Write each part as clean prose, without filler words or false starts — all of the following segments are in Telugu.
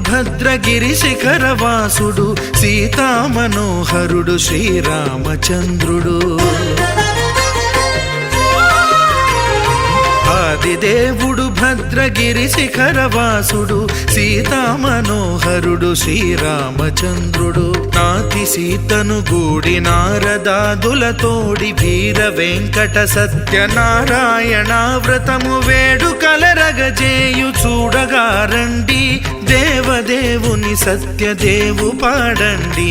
భద్రగిరి శిఖరవాసుడు సీతామనోహరుడు శ్రీరామచంద్రుడు. ఆదిదేవుడు భద్రగిరి శిఖరవాసుడు సీతామనోహరుడు శ్రీరామచంద్రుడు. నాతి సీతను గూడి నారదాదులతోడి వీర వెంకట సత్యనారాయణ వ్రతము వేడుకలరగజేయు చూడగా రండి, దేవదేవుని సత్యదేవు పాడండి.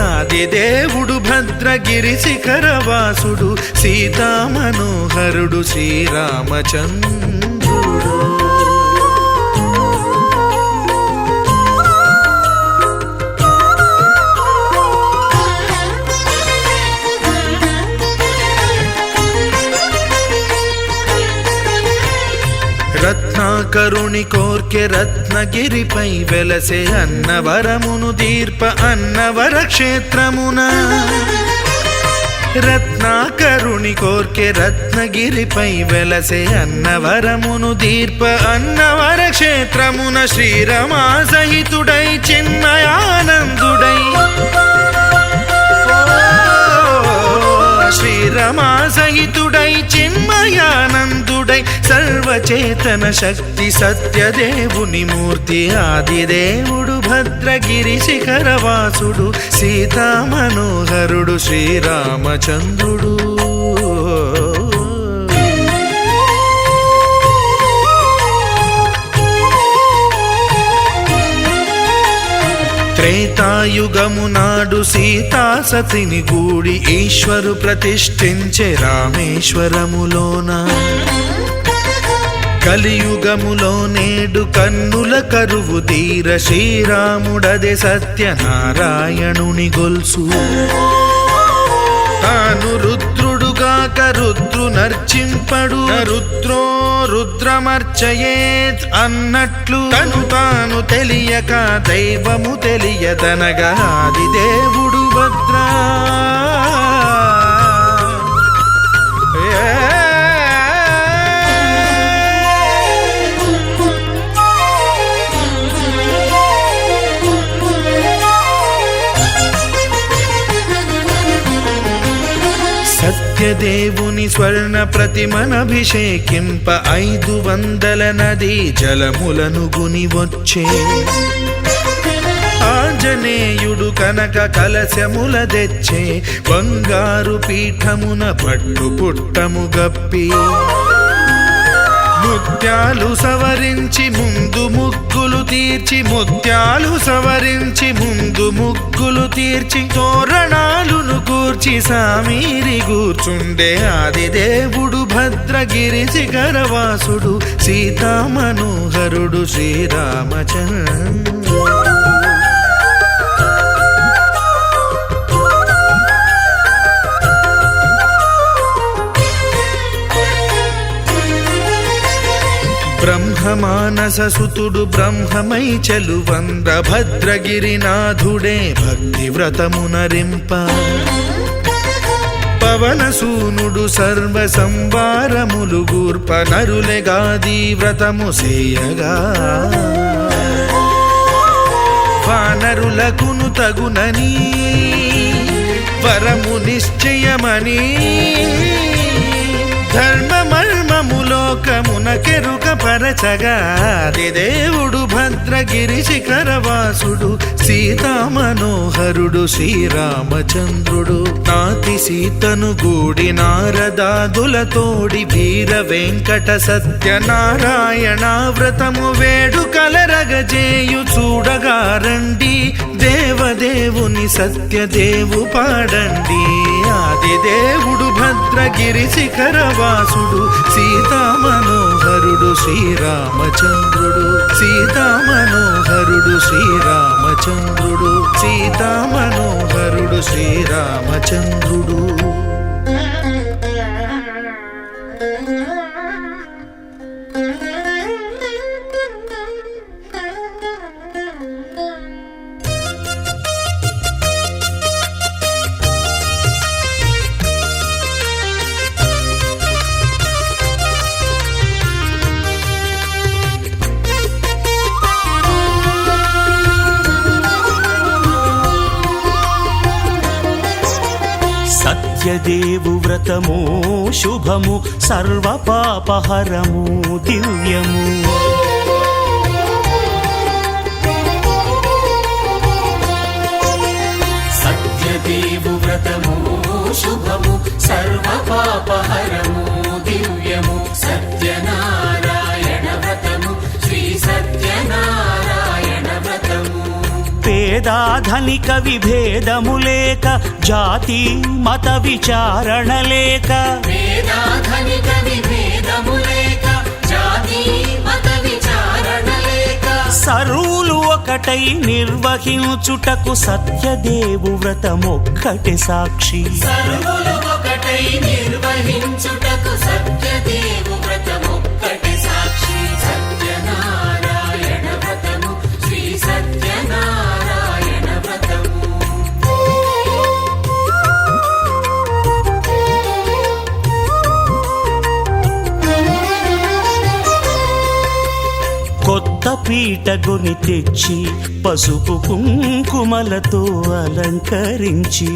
ఆదిదేవుడు భద్రగిరి శిఖరవాసుడు సీతామనోహరుడు శ్రీరామచంద్రుడు. రత్నాకరుని కోర్కె రత్నగిరిపై వెలసే అన్నవరమును దీర్ప అన్నవర క్షేత్రమున. రత్నాకరుని కోర్కె రత్నగిరిపై వెలసే అన్నవరమును దీర్ప అన్నవర క్షేత్రమున. శ్రీరమా సహితుడై చిన్మయానందుడై శ్రీరమా సహితుడై చిన్మయానందుడై సర్వచేతన శక్తి సత్యదేవుని మూర్తి. ఆదిదేవుడు భద్రగిరి శిఖరవాసుడు సీతామనోహరుడు శ్రీరామచంద్రుడు. త్రేతాయుగము నాడు సీతాసతిని గూడి ఈశ్వరు ప్రతిష్ఠించే రామేశ్వరములోన. కలియుగములో నేడు కన్నుల కరువు తీర శ్రీరాముడదే సత్యనారాయణుని గొల్సు. తాను రుద్రుడుగాక రుద్రు నర్చింపడు, రుద్రో రుద్రమర్చయేత్ అన్నట్లు తను తాను తెలియక దైవము తెలియదనగా ఆదిదేవుడు భద్రా. సత్యదేవుని స్వర్ణ ప్రతిమనభిషేకింప 500 నదీ జలములను గుని వచ్చే. ఆంజనేయుడు కనక కలశముల తెచ్చే, బంగారు పీఠమున పట్టు పుట్టము గప్పి. ముత్యాలు సవరించి ముందు ముగ్గులు తీర్చి, ముత్యాలు సవరించి ముందు ముగ్గులు తీర్చి, తోరణాలును కూర్చి సామీరి కూర్చుండే. ఆదిదేవుడు భద్రగిరి శిఖరవాసుడు సీతామనోహరుడు శ్రీరామచంద్రుడు. బ్రహ్మమానస సుతుడు బ్రహ్మమై చెలువంద్ర భద్రగిరినాథుడే భక్తి వ్రతమునరింప. పవనసూనుడు సర్వ సంవారములు గూర్ప నరులెగాది వ్రతము సేయగా. వానరులకును తగునని వరము నిశ్చయమని, ధర్మమర్మములోకమున కెరుక పరచగా ఆదిదేవుడు భద్రగిరి శిఖరవాసుడు సీతామనోహరుడు శ్రీరామచంద్రుడు. నాతి సీతను గూడి నారదాదులతోడి వీర వెంకట సత్యనారాయణ వ్రతము వేడుకలరగజేయు చూడగా రండి, దేవదేవుని సత్యదేవు పాడండి. ఆదిదేవుడు భద్రగిరి శిఖరవాసుడు సీతామనోహరుడు శ్రీరామచంద్రుడు. సీతామనోహరుడు శ్రీరామచంద్రుడు. సీతామనోహరుడు శ్రీరామచంద్రుడు. సత్యదేవు వ్రతము శుభము సర్వపాపహరము దివ్యము. సత్యదేవు వ్రతము శుభము సర్వపాపహరము దివ్యము. సత్యనారాయణ వ్రతము శ్రీ సత్యనారాయణ వ్రతము. పేదాధనిక విభేదము లేక జాతి మత విచారణ లేక వేదాధనిక విభేదము లేక జాతి మత విచారణ లేక సర్వులు ఒకటై నిర్వహించుటకు సత్యదేవు వ్రతమొక్కటి సాక్షి. సర్వులు ఒకటై నిర్వహించుటకు సత్యదేవు వ్రతమొక్కటి సాక్షి. సత్యనారాయణ వ్రతము శ్రీ సత్యనారాయణ వ్రతము. కొత్త పీటగుని తెచ్చి పసుపు కుంకుమలతో అలంకరించి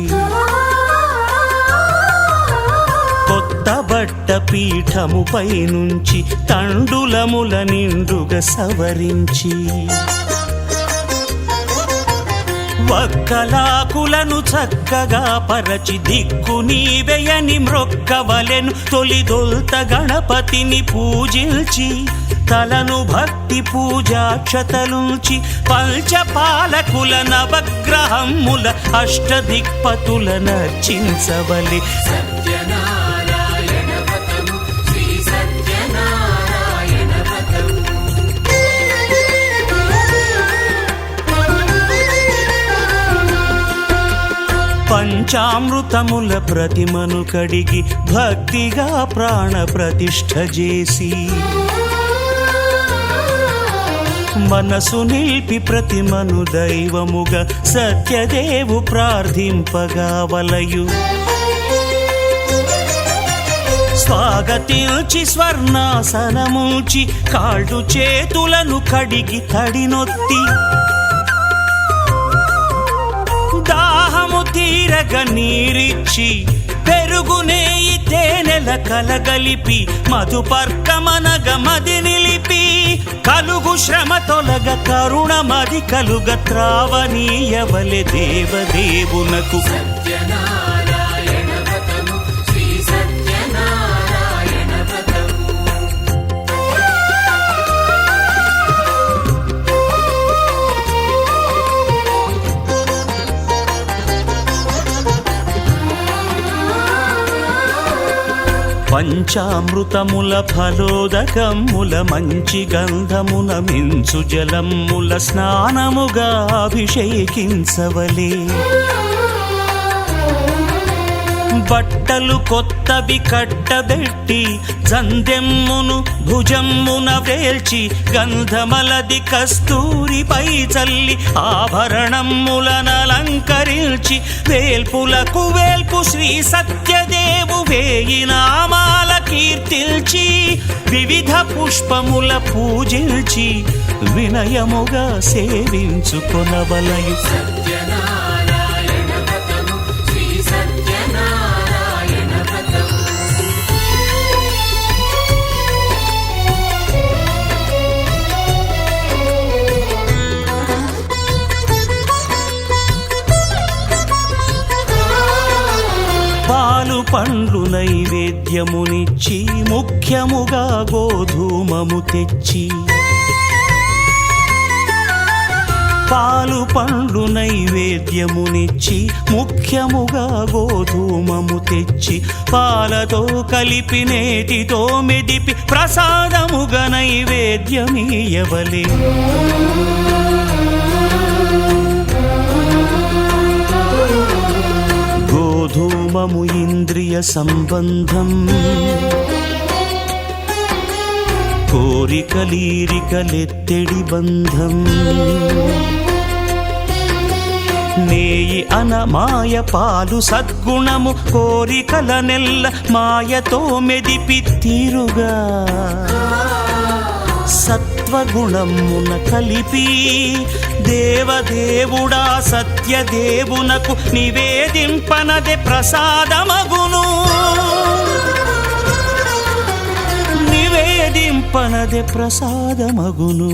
కొత్త బట్ట పీఠముపై నుంచి తండులముల నిండుగా సవరించి వక్కలాకులను చక్కగా పరచి దిక్కు నీవెయని మ్రొక్కవలెను. తొలిదొల్త గణపతిని పూజించి తలను భక్తి పూజాక్షతలుంచి పంచపాలకుల నవగ్రహముల అష్టదిక్పతుల నర్చించవలె. సత్యనారాయణ వ్రతము శ్రీ సత్యనారాయణ వ్రతము. పంచామృతముల ప్రతిమను కడిగి భక్తిగా ప్రాణ ప్రతిష్ఠ చేసి మనసు నిలిపి ప్రతిమను దైవముగా సత్యదేవు ప్రార్థింపగా వలయు. స్వాగతించి స్వర్ణాసనముంచి కాళ్ళు చేతులను కడిగి తడినొత్తి దాహము తీరగ నీరిచ్చి పెరుగునేయి తేనెల కలగలిపి మధుపర్కమనగ మది నిలిపి కలుగు శ్రమ తొలగ కరుణ మది కలుగ త్రావనీయవలె దేవదేవునకు. సత్యనారాయణ వ్రతము శ్రీ సత్యనారాయణ వ్రతము. పంచామృతముల ఫలోదకముల మంచి గంధమున మించు జలముల స్నానముగా అభిషేకించవలే. బట్టలు కొత్తవి కట్టబెట్టి జందెమ్మును భుజమ్మున వేల్చి గంధమలది కస్తూరిపై చల్లి ఆభరణములనలంకరించి వేల్పులకు వేల్పు శ్రీ సత్యదేవు వేయి నామాల కీర్తిల్చి వివిధ పుష్పముల పూజించి వినయముగా సేవించుకొనవలయు. సత్యనారాయణ వ్రతము శ్రీ సత్యనారాయణ వ్రతము. పాలు పండ్లు నైవేద్యమునిచ్చి ముఖ్యముగా గోధూమము తెచ్చి పాలు పండ్లు నైవేద్యమునిచ్చి ముఖ్యముగా గోధూమము తెచ్చి పాలతో కలిపి నేతితో మెదిపి ప్రసాదముగా నైవేద్యమీయవలే. గోధూమము ఇంద్రియ సంబంధం కోరికలీరికలెత్తెడి బంధం నేయి అనమాయ పాలు సద్గుణము కోరికల నెల్ల మాయతో మెదిపి తీరుగా సత్వగుణమున కలిపి దేవదేవుడా సత్యదేవునకు నివేదింపనదే ప్రసాదమగును నివేదింపనదే ప్రసాదమగును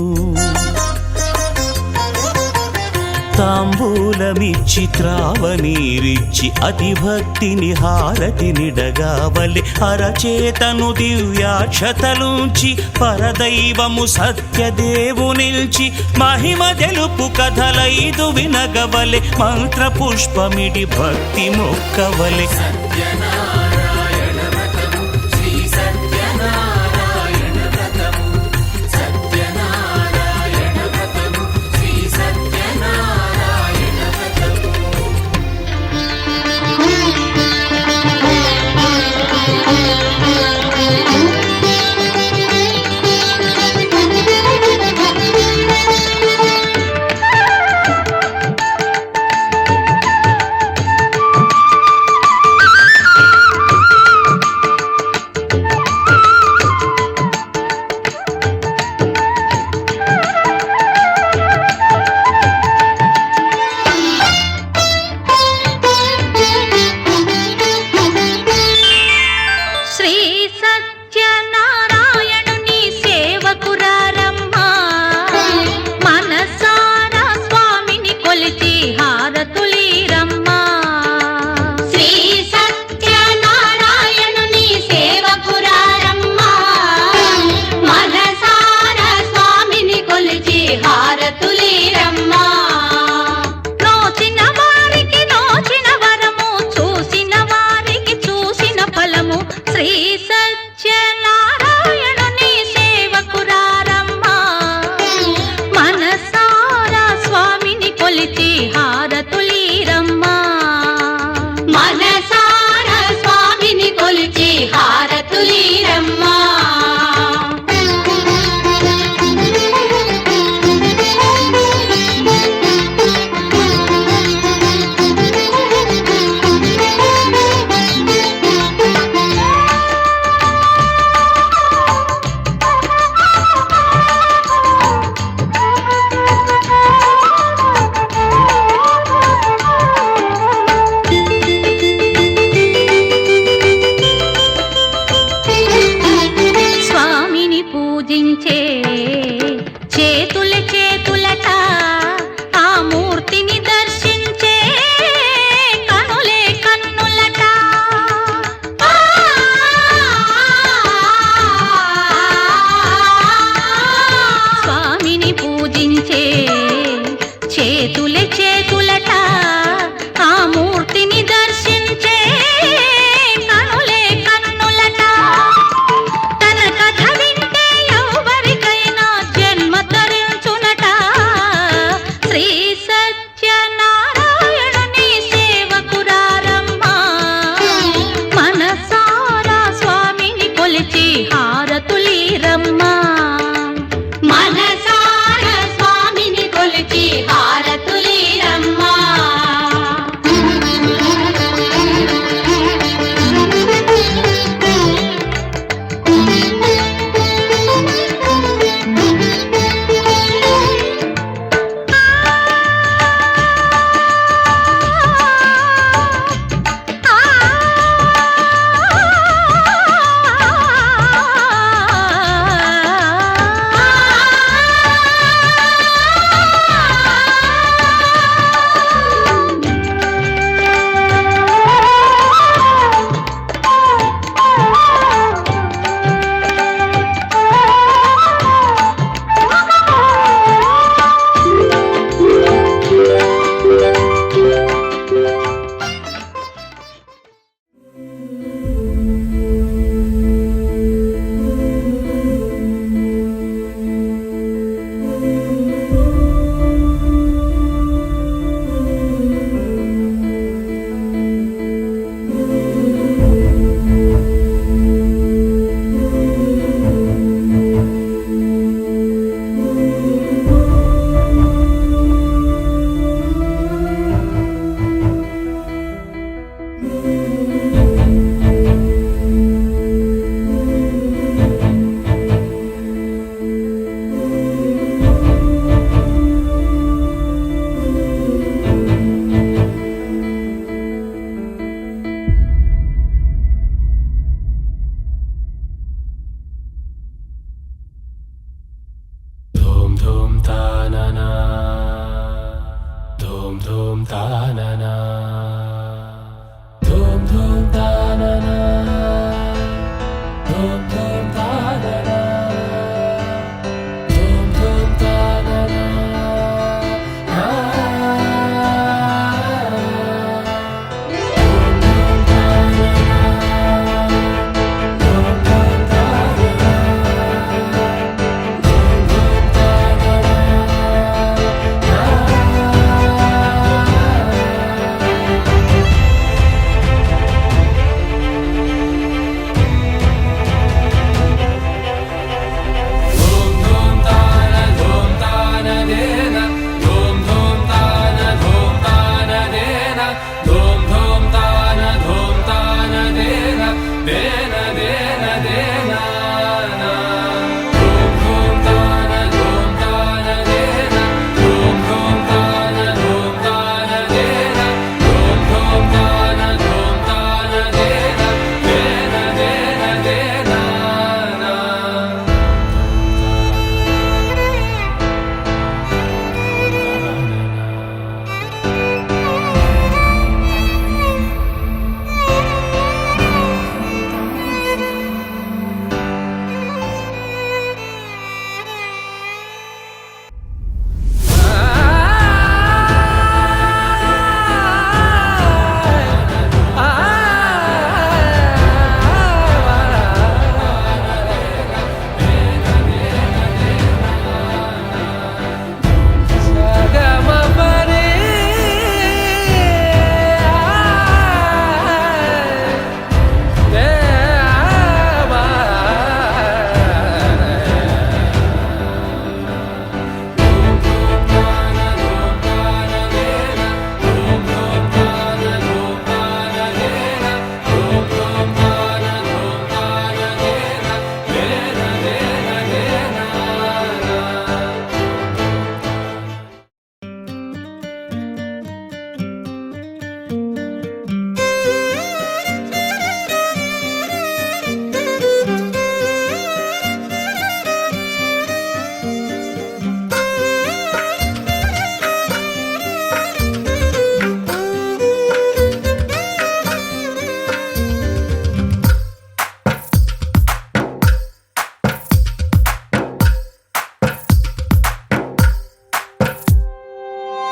తాంబూలమిచ్చి త్రావనీరిచ్చి అతిభక్తిని హారతినిడగావలి అరచేతను దివ్యాక్షతలుంచి పరదైవము సత్యదేవునిల్చి మహిమ తెలుపు కథలైదు వినగవలె మంత్రపుష్పమిడి భక్తి మొక్కవలె సత్యనారాయణ వ్రతము శ్రీ సత్యనారాయణ వ్రతము సత్యనారాయణ వ్రతము శ్రీ సత్యనారాయణ వ్రతము ధూమ్ తాననా ధూమ్ ధూమ్ తాననా ధూమ్ ధూమ్ తాననా ధూమ్ ధూమ్ తాననా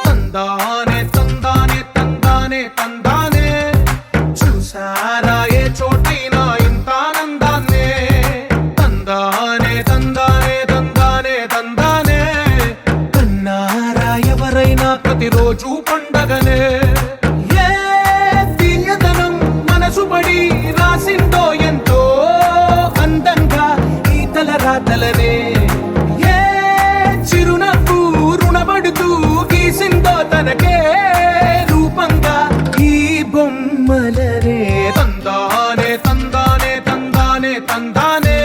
తందానే తందానే తందానే తందానే చూసారా ఏ చోటైనా ఇంత ఆనందాన్నే తందానే తందానే తందానే తందానే కన్నారా ఎవరైనా ప్రతిరోజు పండగనే ఏ తీయదనం మనసు పడి రాసిందో ఎంతో అందంగా ఈ తలరాతలనే ఏ చిరునవ్వు రుణపడుతూ గీసిందో తనకే రూపంగా ఈ బొమ్మలనే తందానే తందానే తందానే తందానే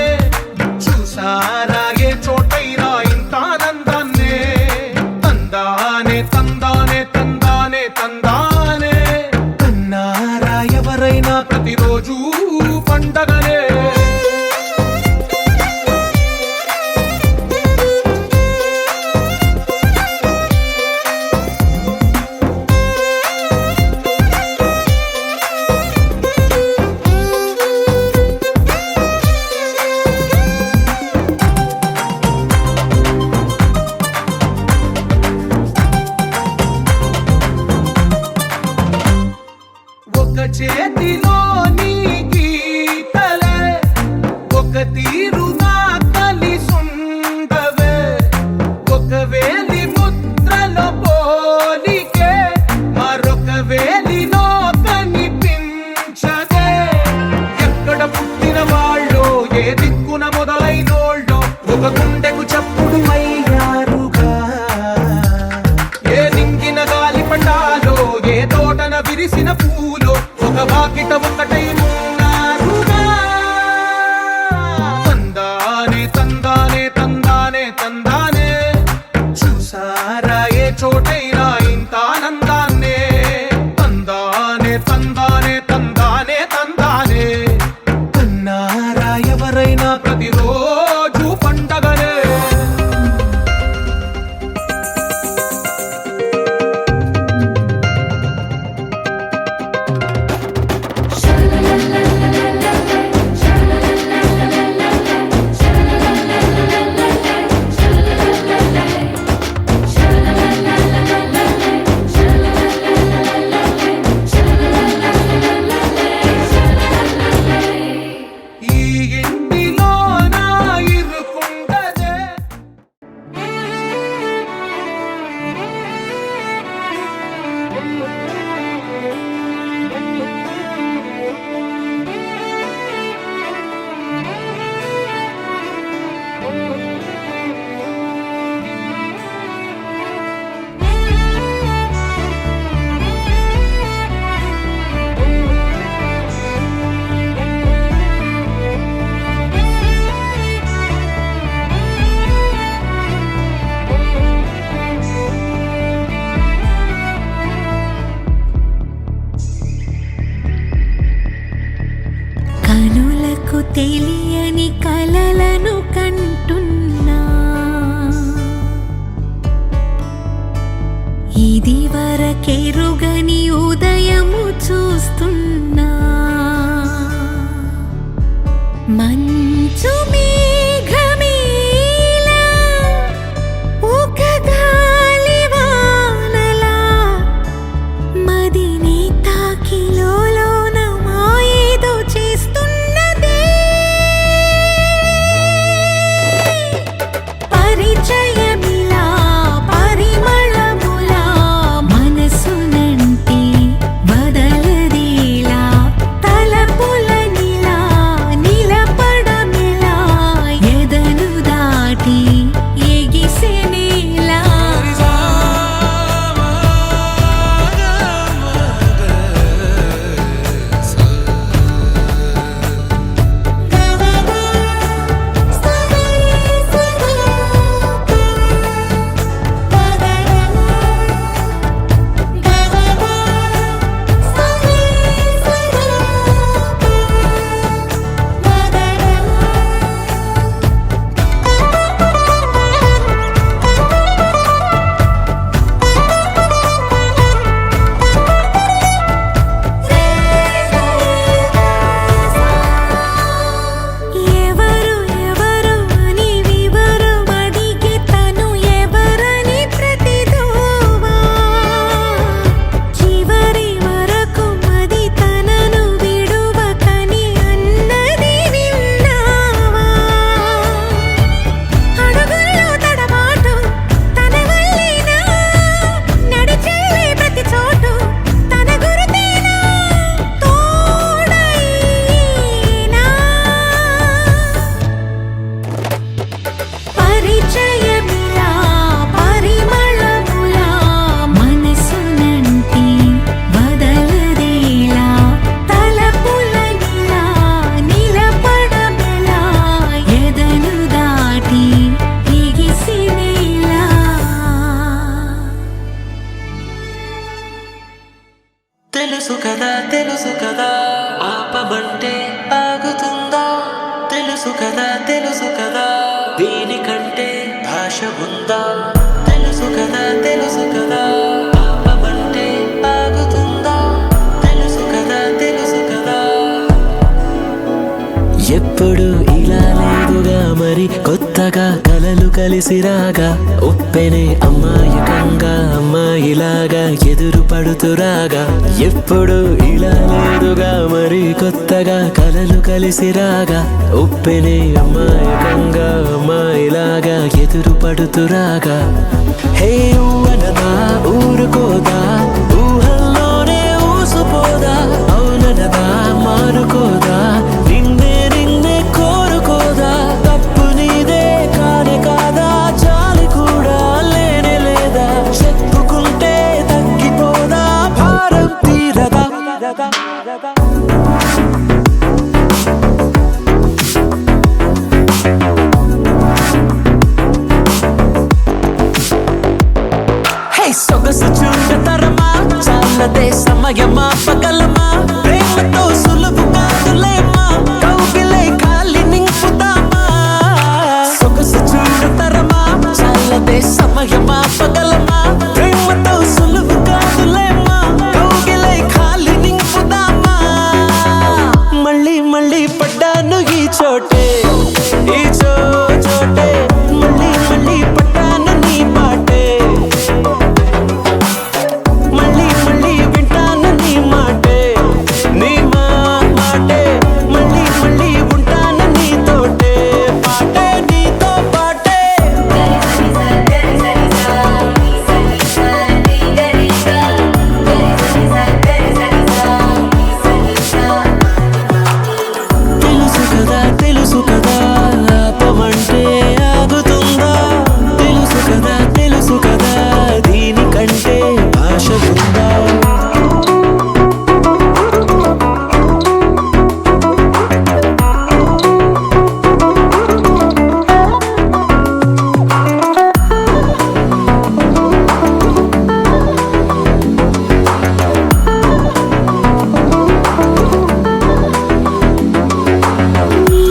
చూసారా ఏ చోటైనా ఇంత ఆనందాన్నే తందానే తందానే తందానే తందానే కన్నారా ఎవరైనా ప్రతిరోజు పండగనే ఒక చేతిలో నీ గీతలే ఒక తీరుగా కలిసుండవే ఒక వేలి ముద్రలో పోలికే మరొక వేలిలో కనిపించదే ఎక్కడ పుట్టిన వాళ్ళో ఏ దిక్కున మొదలైనోళ్ళో ఒక గుండెకు చప్పుడు అయ్యారుగా ఏ నింగిన గాలి పటాలో ఏ తోటన విరిసిన పూలో ఒక వాకిట ఒకటై ఉన్నారుగా తందానే తందానే తందానే తందానే చూసారా ఏ చోటైనా ఇంత ఆనందాన్నే తందానే తందానే తందానే తందానే కన్నారా ఎవరైనా ప్రతిరోజు పండగనే తెలియని కలలను కంటున్నా ఇది వరకెరుగని ఉదయము చూస్తున్నా మంచు మేఘమేలా ఒక గాలివానలా మదిని తాకిలోన మాయేదో చేస్తున్నదే పరిచయమిలా పరిమళములా మనసునంటి బదలదేలా తలపులనిలా నిలపడమిలా ఎదను దాటి ఎగిసెనేలా ఎవరు ఎవరు అని వివరం అడిగే తను ఎవరని ప్రతిదోవా చివరి వరకు మది తనను విడువకని అన్నది విన్నావా అడుగుల్లో తడబాటు తన వల్లేనా నడిచేలే ప్రతి చోటు తన గురుతేనా తోడైనా పరిచయమిలా పరిమళములా మనసునంటి బదలదేలా తలపులనిలా నిలపడమెలా ఎదను దాటి ఎగిసినేలా తెలుసు కదా ఆపమంటే ఆగుతుందా తెలుసు కదా దీనికంటే భాష ఉందా తెలుసు కదా ఆపమంటే ఆగుతుందా తెలుసు కదా ఎప్పుడు ఇలా లేదుగా మరి కొత్తగా కలలు కలిసి రాగా ఉప్పెనే అమ్మాయకంగా అమ్మాయిలాగా ఎదురు పడుతురాగా ఎప్పుడు ఇలా లేదుగా మరి కొత్తగా కలలు కలిసి రాగా ఉప్పెనే అమ్మాయకంగా అమ్మాయిలాగా ఎదురు పడుతురాగా హే ఊవనదా ఊరుకోదా ఊహల్లోనే ఊసుపోదా అవుననదా మారుకోదా నిన్నే కోరుకోదా తప్పు నీదే కానే కాదా చాలి కూడా లేనే లేదా చెప్పుకుంటే తగ్గిపోదా భారం తీరదా సొగసు చూడతరమా చాలదే సమయమా పగలమా ప్రేమతో సులువు కాదులేమా కౌగిలే ఖాళీ నింపుదామా సొగసు చూడతరమా చాలదే సమయమా పగలమా ప్రేమతో సులువు కాదులేమా కౌగిలే ఖాళీ నింపుదామా మళ్ళీ మళ్ళీ పడ్డాను ఈ చోటే ఈ చోటే మళ్ళీ మళ్ళీ పడ్డాను నీ పాటే మళ్ళీ మళ్ళీ వింటాను నీ మాటే నీ మాటే మళ్ళీ మళ్ళీ ఉంటాను నీతోటే పాటే నీతో పాటే తెలుసు కదా ఆపమంటే ఆగుతుందా తెలుసు కదా దీనికంటే భాష ఉందా నీ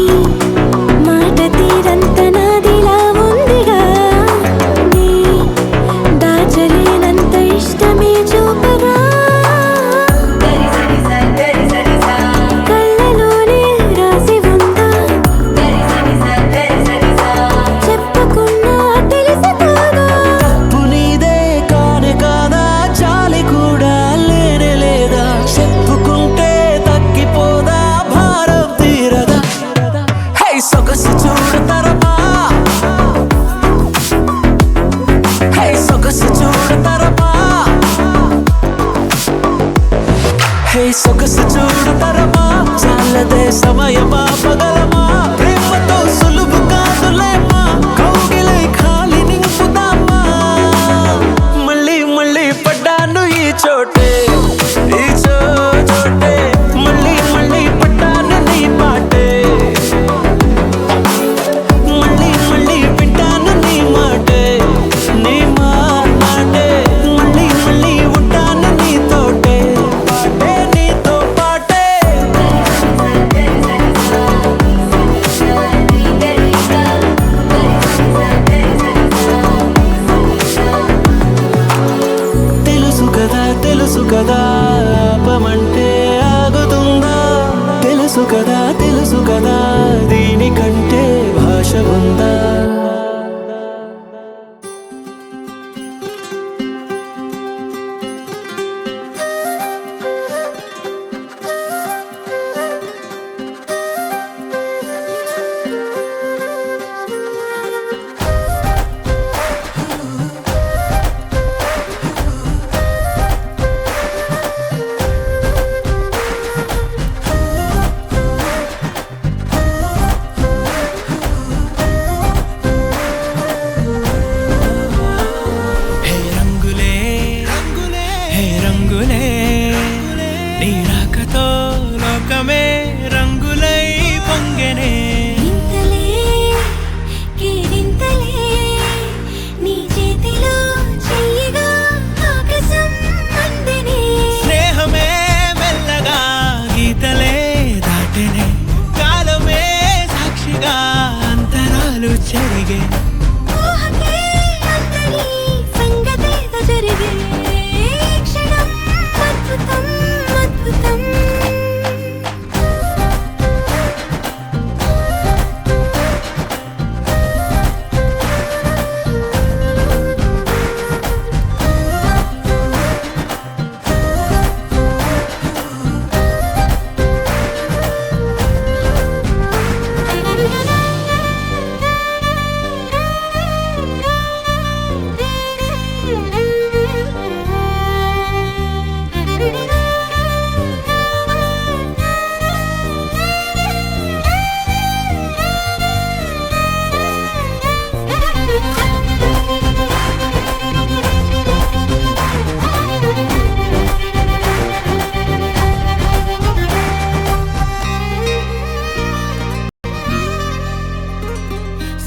సొగసు చూడు తరమా చాలదే సమయమా పగలమా ప్రేమతో సులువు కాదులేమా కౌగిలై ఖాళీ నింపుదామా మళ్ళీ మళ్ళీ పడ్డాను ఈ చోటే ఈ చోటే మళ్ళీ మళ్ళీ పడ్డాను నీ పాటే మళ్ళీ మళ్ళీ వింటాను నీ మాటే నీ మాటే మళ్ళీ మళ్ళీ ఉంటాను నీతోటే పాటే నీతో పాటే తెలుసు కదా ఆపమంటే ఆగుతుందా తెలుసు కదా దీనికంటే భాష ఉందా హే రంగులే హే రంగులే నీ రాకతో లోకమే రంగులై పొంగెనే ఇంతలే కేరింతలే నీ చేతిలో చెయ్యగా ఆకాశం అందనే స్నేహమే మెల్లగా గీతలే దాటెనే కాలమే సాక్షిగా అంతరాలు చెరిగే ఊహకే అందని సంగతేదో జరిగే క్షణం అద్భుతం అద్భుతం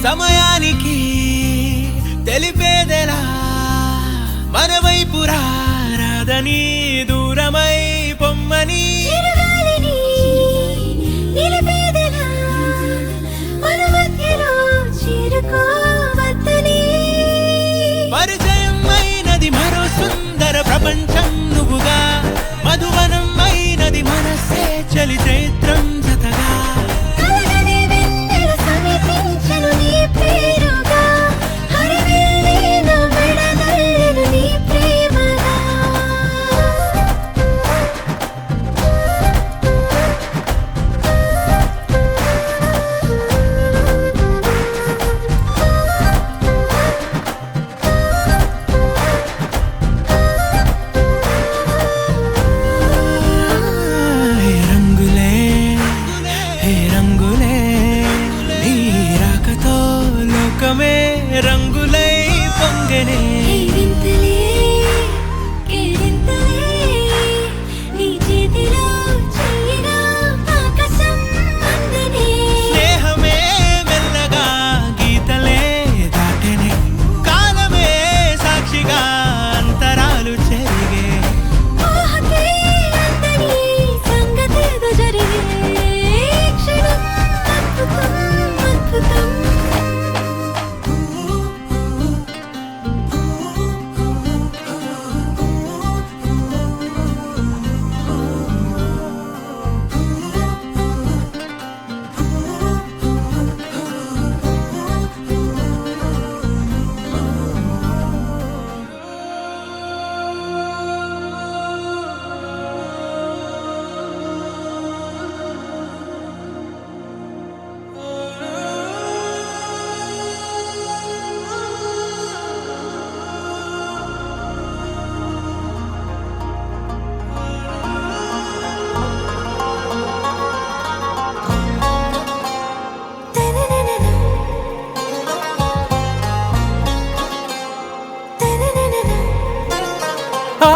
సమయానికి తెలిపేదెలా మన వైపు రాదని దూరమై పొమ్మని చిరుగాలిని నిలిపేదెలా మన మధ్యలో చేరుకోవద్దని పరిచయం అయినది మరో సుందర ప్రపంచం నువ్వుగా మధువనం అయినది మనస్సే చలి చైత్రం జతగా కలగని వెన్నెల సమీపించను నీ పేరుగా హరివెల్లి నా మెడనల్లను నీ ప్రేమగా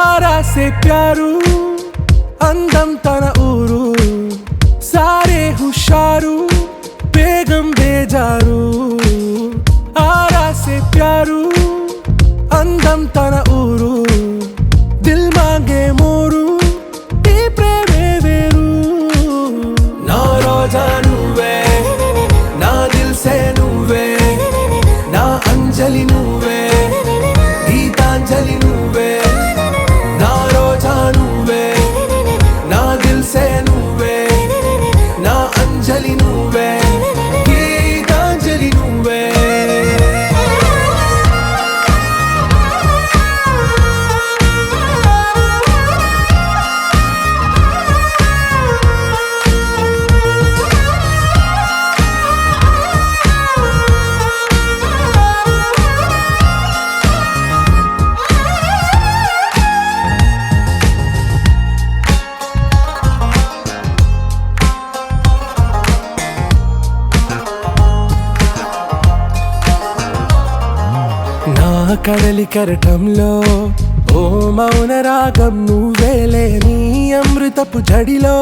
ఆరా సే ప్యారు అందం తన ఊరు సారే హుషారు బేగం బేజారు ఆరా సే ప్యారు అందం తన ఊరు దిల్ మాంగే మోరు ఈ ప్రేమే వేరు నా రోజా నువ్వే నా దిల్ సే నువ్వే నా అంజలి నువ్వే గీతాంజలి నువ్వే నా రోజా నువ్వే నా దిల్ సే నువ్వే నా అంజలి నువ్వే గీతాంజలి నువ్వే నా కడలి కరటంలో ఓ మౌన రాగం నువ్వేలే నీ అమృతపు జడిలో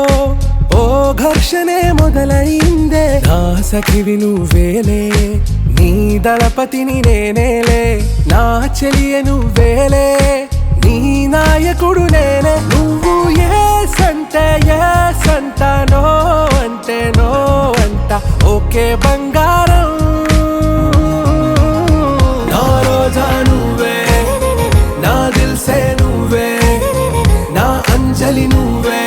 ఓ ఘర్షణే మొదలైందే నా సఖివి నువ్వేలే నీ దళపతిని నేనేలే నా చెలియ నువ్వేలే నీ నాయకుడు నేనే నువ్వు ఏ సంట నో అంటే నో అంట ఓకే బంగారం నా రోజా నువ్వే నా దిల్ సే నువ్వే నా అంజలి నువ్వే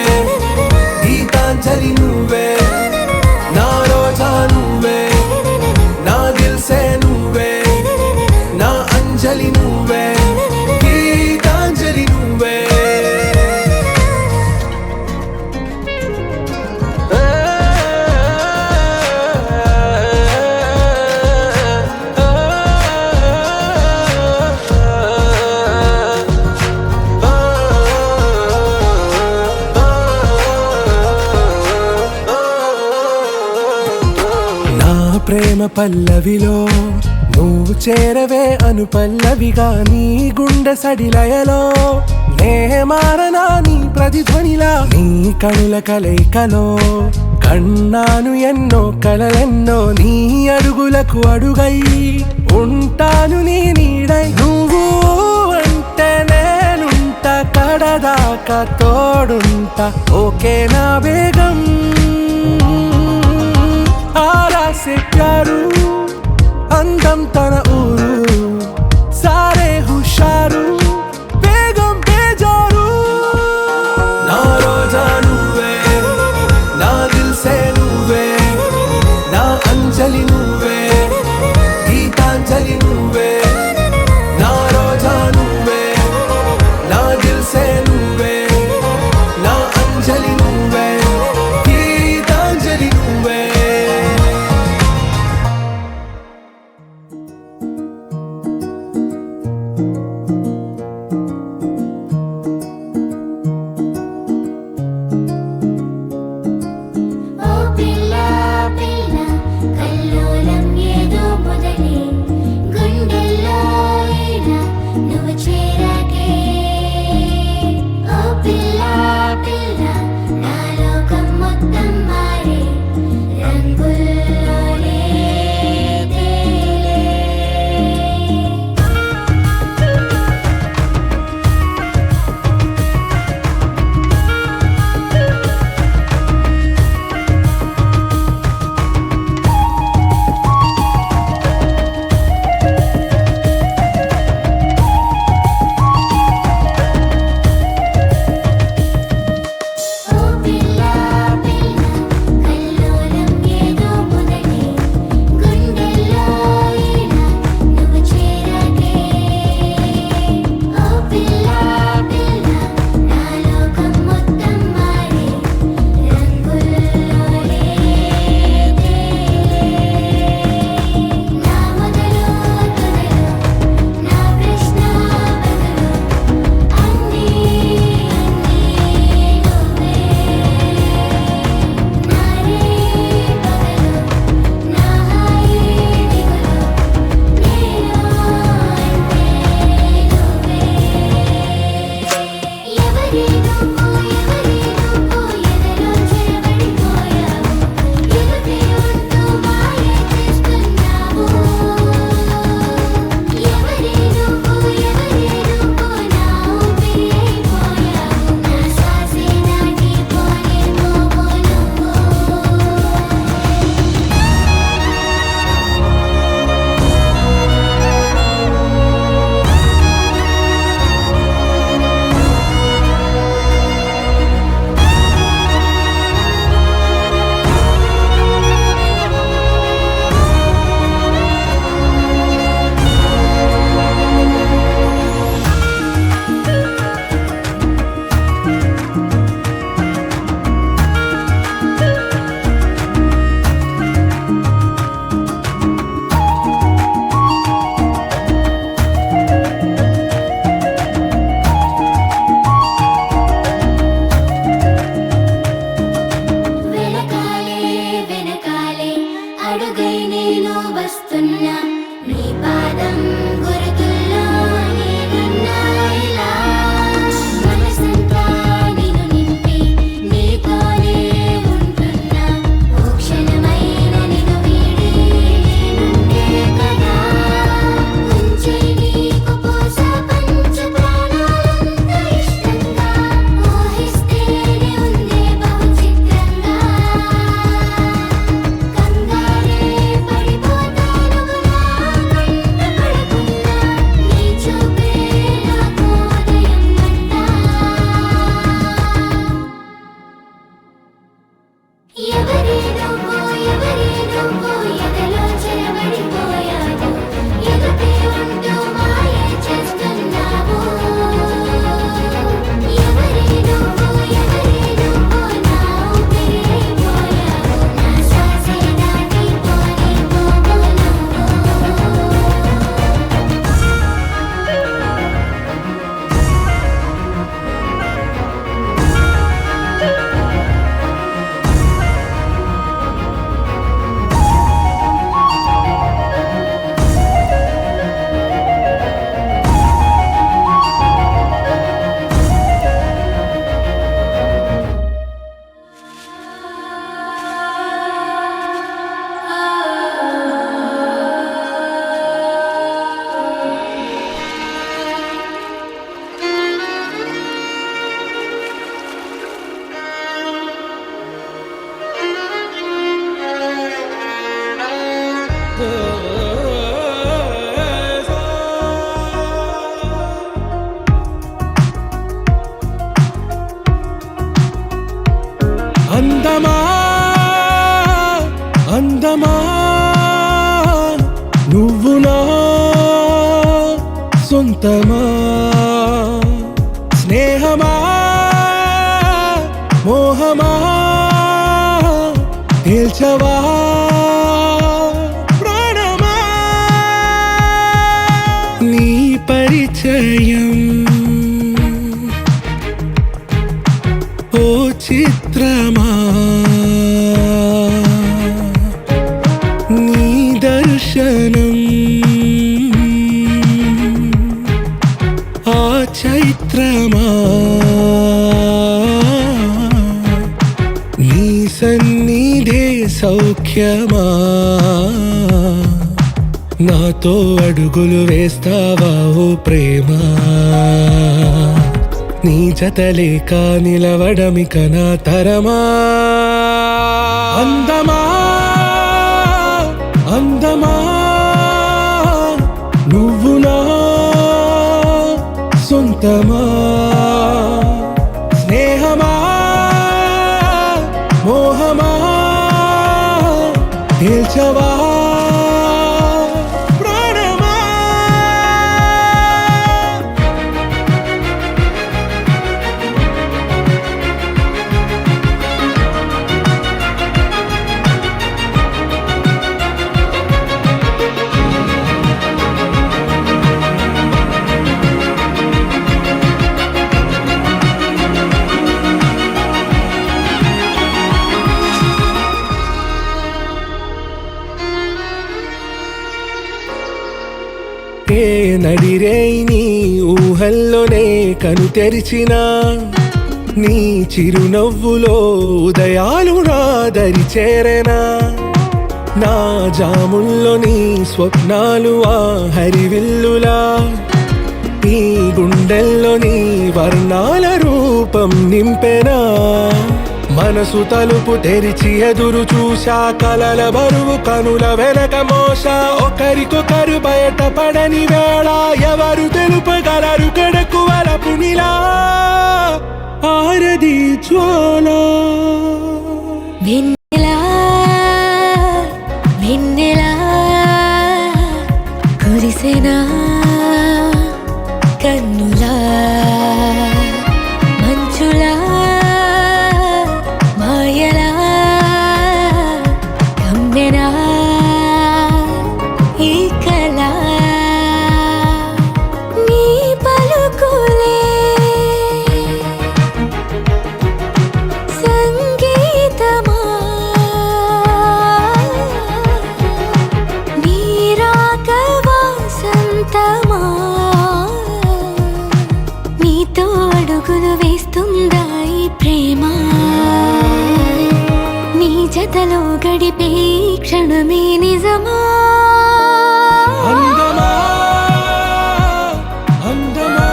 గీతాంజలి నువ్వే నా రోజా నువ్వే నా దిల్ సే నువ్వే నా అంజలి నువ్వే గీతాంజలి నువ్వే నా ప్రేమ పల్లవిలో నువ్వు చేరవే అను పల్లవిగా నీ గుండె సడిలయలో నే మారనా నీ ప్రతిధ్వనిలా నీ కనుల కలయికలో కన్నాను ఎన్నో కలలెన్నో నీ అడుగులకు అడుగై ఉంటాను నీ నీడై నువ్వు అంటే నేనుంట కడదాకా తోడుంటా ఓకే నా బేగం ఆరా సే ప్యారు అందం తన ఊరు సారే హుషారు బేగం బేజారు నా రోజా నువ్వే నా దిల్ సే నువ్వే నా అంజలి నువ్వే గీతాంజలి నువ్వే నా రోజా నువ్వే నా దిల్ సే నువ్వే నా అంజలి నువ్వే గీతాంజలి నువ్వే సొంతమా స్నేహమా మోహమా తేల్చవా ప్రాణమా నీ పరిచయం ఓ చిత్రమా నీ దర్శనం ఆ చైత్రమా నీ సన్నిధే సౌఖ్యమా నాతో అడుగులు వేస్తావా ఓ ప్రేమ నీ జత లేక నిలవడమిక నా తరమా అందమా అందమా నువ్వు నా సొంతమా స్నేహమా మోహమా తేల్చవా ప్రాణమా ఏ నడిరే నీ ఊహల్లోనే కను తెరిచిన నీ చిరునవ్వులో ఉదయాలు నా దరి చేరెనా నా జాముల్లో నీ స్వప్నాలు ఆ హరివిల్లులా నీ గుండెల్లో నీ వర్ణాల రూపం నింపెనా మనసు తలుపు తెరిచి ఎదురు చూశా కలల బరువు కనుల వెనక మోసా ఒకరికొకరు బయటపడని వేళ ఎవరు తెలుపగలరు కడకు వలపునిలా ఆరది జ్వాల వెన్నెలా వెన్నెలా కురిసెనా కన్నులా మంచులా మాయలా కమ్మెనా ఈ కళ నీ పలుకులే సంగీతమా నీ రాక వాసంతమా నీతో అడుగులు వేస్తుందా ఈ ప్రేమ నీ జతలో గడిపే ఈ క్షణమే నిజమా అందమా అందమా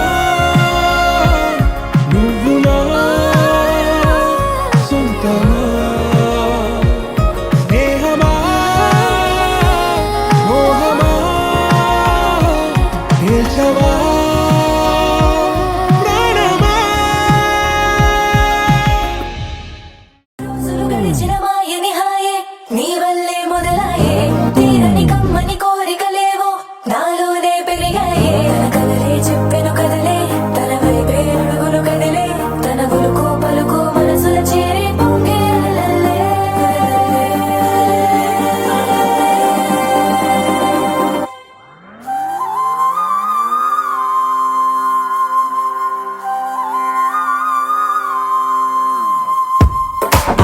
నువ్వు నా సొంతమా స్నేహమా మోహమా తేల్చవా ప్రాణమా రోజులు గడిచిన మాయని హాయే నీ వల్లే మొదలాయే తీరని కమ్మని కోరికలేవో నాలోనే పెరిగాయే తన కదలే చెప్పెను కదలే తన వైపే అడుగులు కదిలే తన గులుకు పలుకు మనసుల చేరి పొంగే అలలే.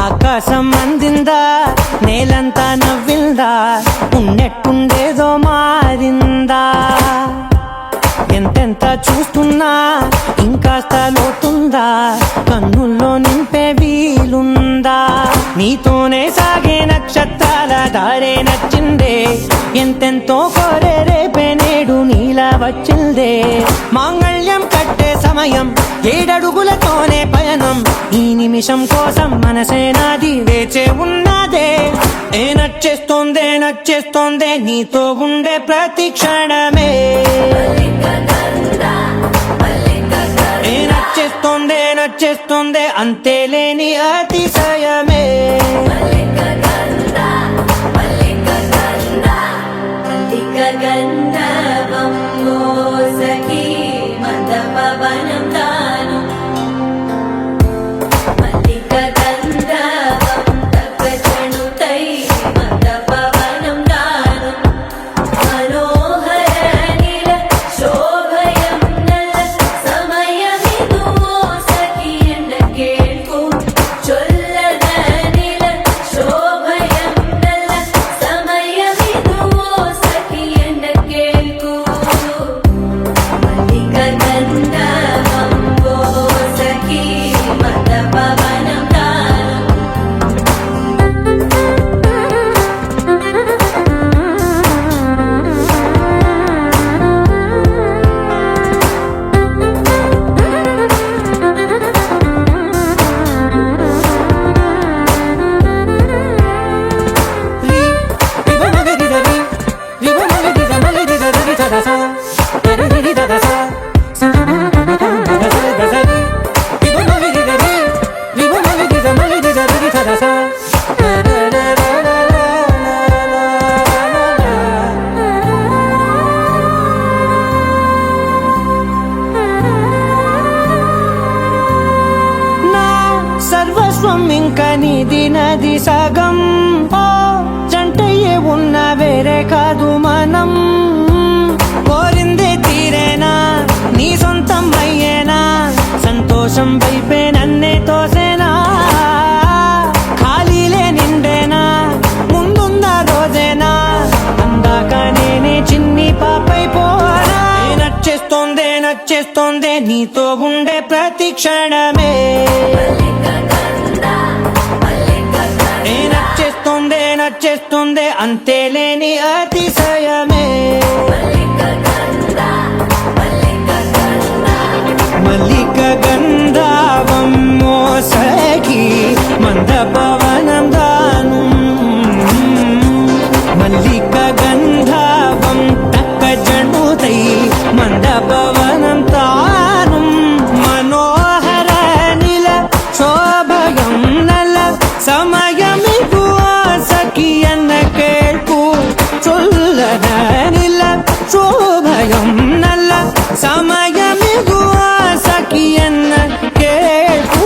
ఆకాశం అందిందా నేలంతా నవ్విందా ఉన్నట్టుండేదో మారిందా ఎంతెంత చూస్తున్నా ఇంకాస్త లోతుందా కన్నుల్లో నింపే వీలుందా నీతోనే సాగే నక్షత్రాల దారే నచ్చిందే ఎంతెంతో కోరే రేపే నేడు నీలా వచ్చిందే మాంగళ్యం కట్టే సమయం ఏడడుగులతోనే పయనం ఈ నిమిషం కోసం మనసే నాది వేచే ఉన్నదే ఏ నచ్చేస్తోందే నచ్చేస్తోందే నీతో ఉండే ప్రతి క్షణమే ఏ నచ్చేస్తోందే నచ్చేస్తోందే అంతేలేని అతిశయమే గంధర్వం మోసకి ఇంక నీది నది సగం ఓ జంటయ్యే ఉన్న వేరే కాదు మనం కోరిందే తీరేనా నీ సొంతం అయ్యేనా సంతోషం వైపే నన్నే తోసేనా ఖాళీలే నిండేనా ముందున్న రోజేనా అందాక నేనే చిన్ని పాపై పోనా నచ్చేస్తోందే నీతో ఉండే ప్రతి క్షణమే నచ్చేస్తోందే అంతేలేని అతిశయమే మల్లిక గంధావం మోసగి మంద పవనం దాను మల్లిక గంధావం తక్క జణుతై మంద పవనం తాను మనోహర నిల శోభయం నల సమయమిగు సఖి ఎన్న కేൾపు చొల్లన నిల శోభయం నల్ల సమయమిగు సఖి ఎన్న కేൾపు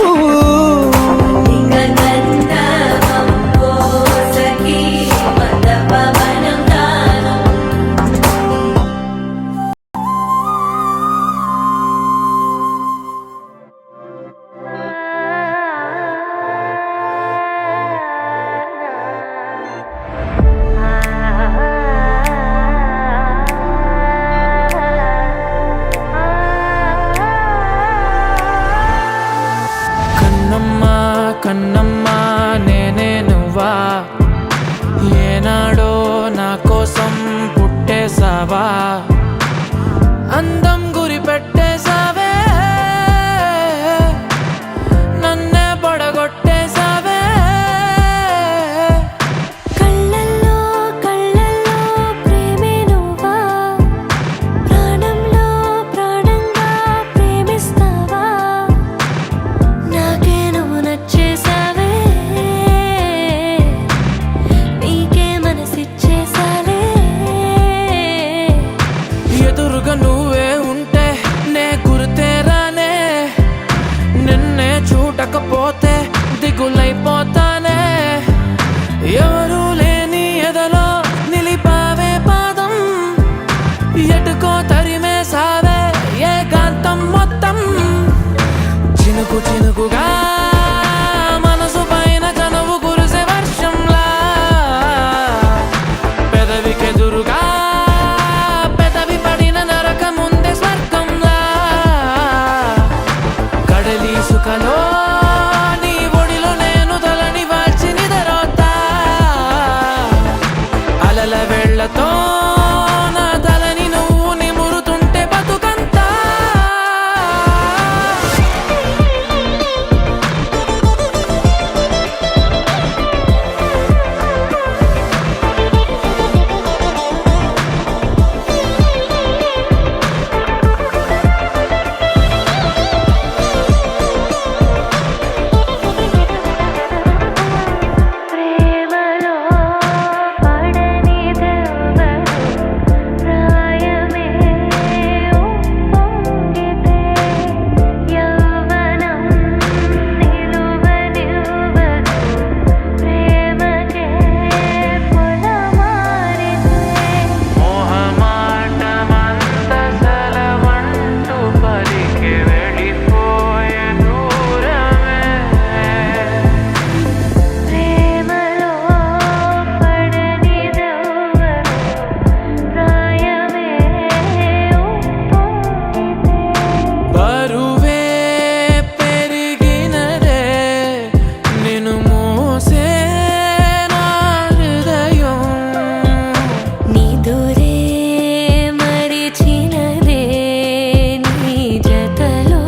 కన్నమ్మా నేనే నువ్వా ఏనాడో నా కోసం పుట్టేసావా అందం గురి పెట్టేసావే నన్నే పడగొట్టేసావే కళ్ళల్లో ప్రేమే నువ్వా ప్రాణంలో ప్రాణంగా ప్రేమిస్తావా నాకే నువ్వు నచ్చేసావే నీకే మనసిచ్చేసాలే ఎదురుగా నువ్వే ఉంటే నే గుర్తేరానే నిన్నే చూడకపోతే దిగులైపోతానే ఎవరు లేని ఎదలో నిలిపావే పాదం ఎటుకో తరిమేసావే ఏకాంతం మొత్తం చినుకుగా మనసు పైన చనువు కురిసే వర్షంలా పెదవికెదురుగా పెదవి పడిన నరక ముందే స్వర్గంలా కడలి సుఖలో నీ ఒడిలో నేను తలని వాల్చి నిదరోతా అలల వెళ్ళతో నా తలని నువ్వు నిమురుతుంటే బతుకంతా ప్రేమలో పడని దెవ్వరు ప్రాయమే ఉప్పొంగితే యవ్వనం నిలువనివ్వదు ప్రేమకే పొలమారితే మోహమాటమంత సెలవంటూ పలికి వెళ్ళిపోయే దూరమే ప్రేమలో పడని దెవ్వరు ప్రాయమే ఉప్పొంగితే బరువే పెరిగినదే నిన్ను మోసే నా హృదయం నీ దూరే మరిచినదే నీ జతలో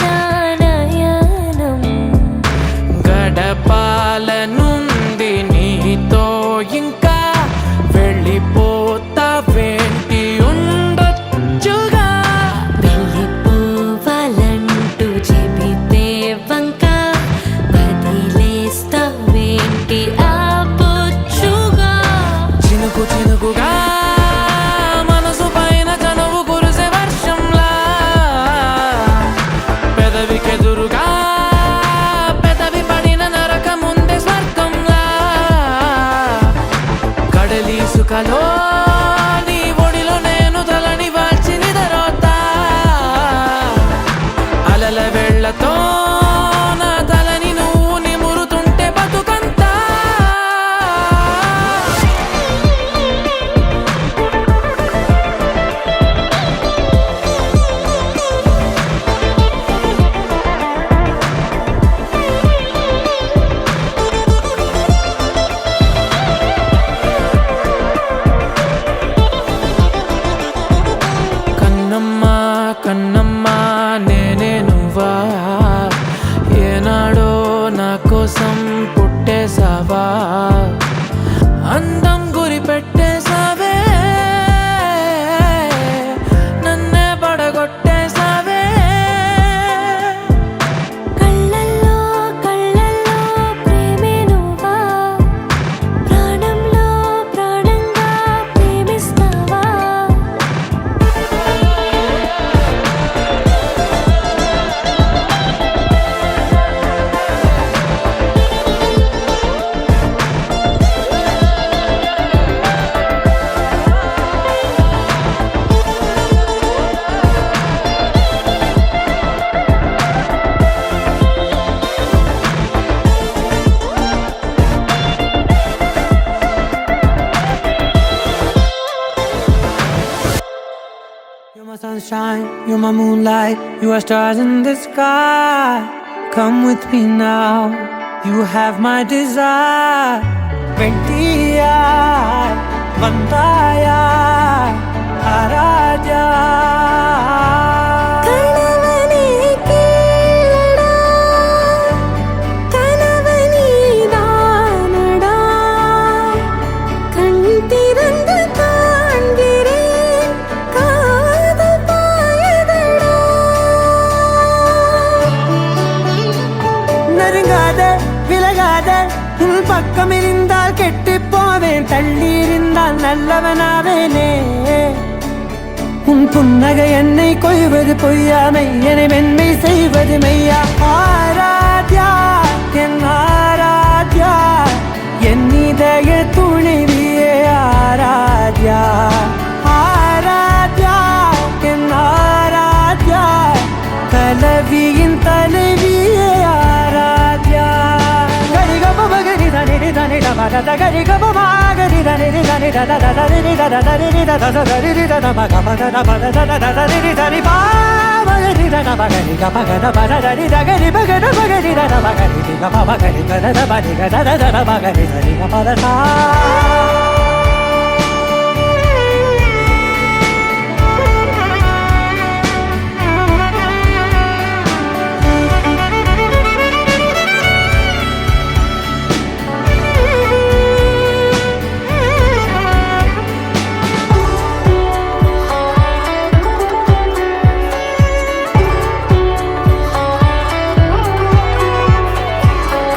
నా నయనం గడపాలనుంది నీతో ఇంకా వెళ్ళిపోతావేంటి ఉండొచ్చుగా వెళ్ళిపోవాలంటూ చెబితే వంక వదిలేస్తావేంటి ఆపొచ్చుగా చినుకుగా మనసు పైన చనువు కురిసే వర్షంలా పెదవికెదురుగా పెదవి పడిన చిలకలో నీ ఒడిలో నేను తలని వాల్చి నిదరోతా అలల వెళ్ళతో నా తలని నువ్వు నిమురుతుంటే బతుకంతా కన్నమ్మా కన్నమ్మా నేనే నువ్వా ఏనాడో నా కోసం పుట్టేసావా అందం గురి పెట్టేసావే నన్నే పడగొట్టేసావే కళ్ళల్లో కళ్ళల్లో ప్రేమే నువ్వా ప్రాణంలో ప్రాణంగా ప్రేమిస్తావా You're my sunshine, you're my moonlight, you are stars in the sky. Come with me now, you have my desire. Ventiya, Vandaya, Araja. కనవనే కీలడా కనవని దానడా కంటిరందు కాంగిరేన్ కాదు పాయదడా நெருங்காத விலகாத உன் பக்கம் இருந்தால் கெட்டு போவேன் தள்ளி இருந்தால் நல்லவனாவேனே உன் புன்னகை என்னை கொய்வது பொய்யாமை என்னை மென்மை செய்வது மெய்யா ஆராத்யா என் ஆராத்யா என் இதய துணைவியே ஆராத்யா ஆராத்யா என் ஆராத்யா கலவியின் தலைவியே ஆராத்யா கரிகப மகரி தனி தனி டமக கரிகப மகரி தனி தனி தத தரி தத தரி தத தரி தத மக மக மக தத தரி தரி பா மகரி தன மகரி கமக மக தரி தகரி மகன மகரி தன மகரி கம மகரி கத மகரி கத தன மகரி தரி கம தா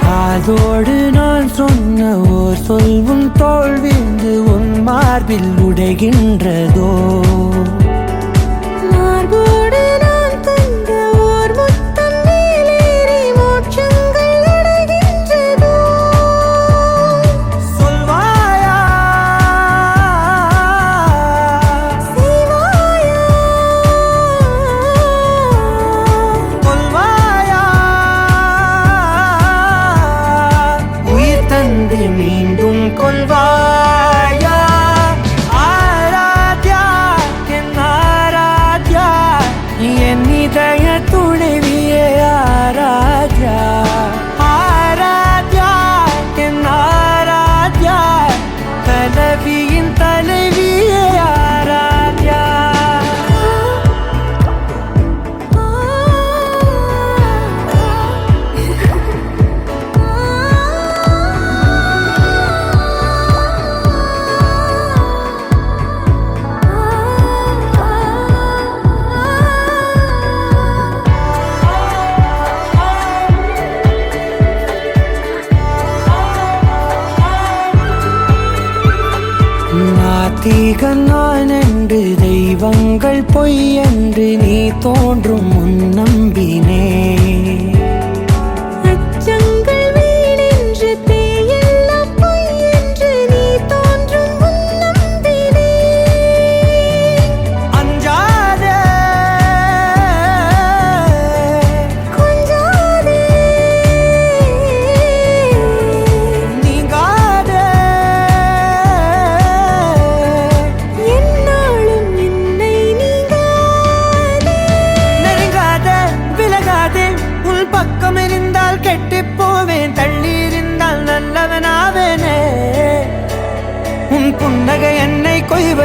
காதோடு நான் சொன்ன ஓர் சொல் உன் தோல் விந்து உன் மார்பில் உடைகின்றதோ மார்போடு நான் தந்த ஓர் முத்தம் மேலேறி மோட்சங்கள் அடைகின்றதோ சொல்வாயா செய்வாயா கொல்வாயா உயிர் தந்து மீண்டும் கொல்வாயா ஆராத்யா என் ஆராத்யா என் இதய துணைவியே ஆராத்யா ஆராத்யா என் ஆராத்யா கலவியின் தலைவியே ஆராத்யா நாத்திகன் நான் என்று தெய்வங்கள் பொய் என்று நீ தோன்றும் முன் நம்பினே அச்சங்கள் வீணென்று தேயெல்லாம் பொய் என்று நீ தோன்றும் முன்னம்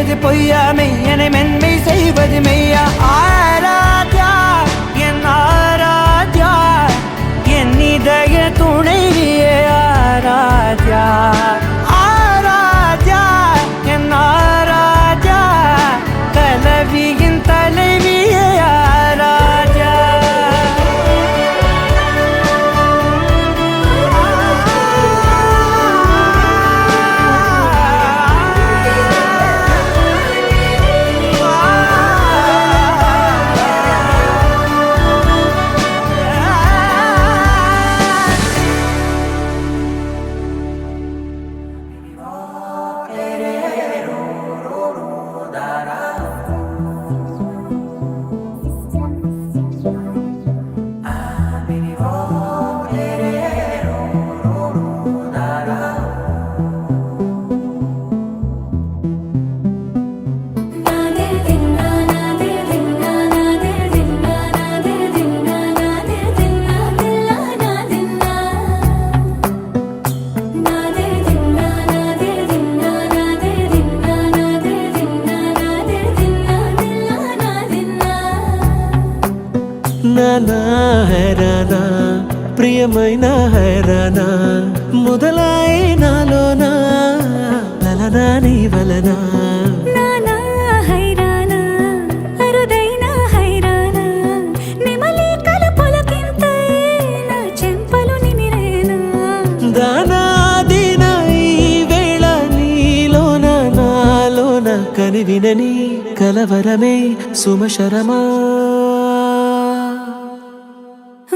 செய்வது பொய்யா மெய்யனை மென்மை செய்வது மெய்யா ஆராத்யா என் ஆராத்யா என் இதய துணைவியே ஆராத்யா ஆராத்யா என் ஆராத்யா கலவியின் தலைவியே ஆராத்யா నానా హైరానా ప్రియమైన హైరానా మొదలై నాలోనా లలనా నీ వలనా నానా హైరానా అరుదైన హైరానా నెమలి కలుపులకింతై నా చెంపలు నిమిరేనా దానాదిన ఈ వేళ నీలోన నాలోన కనివినని కలవరమే సుమశరమా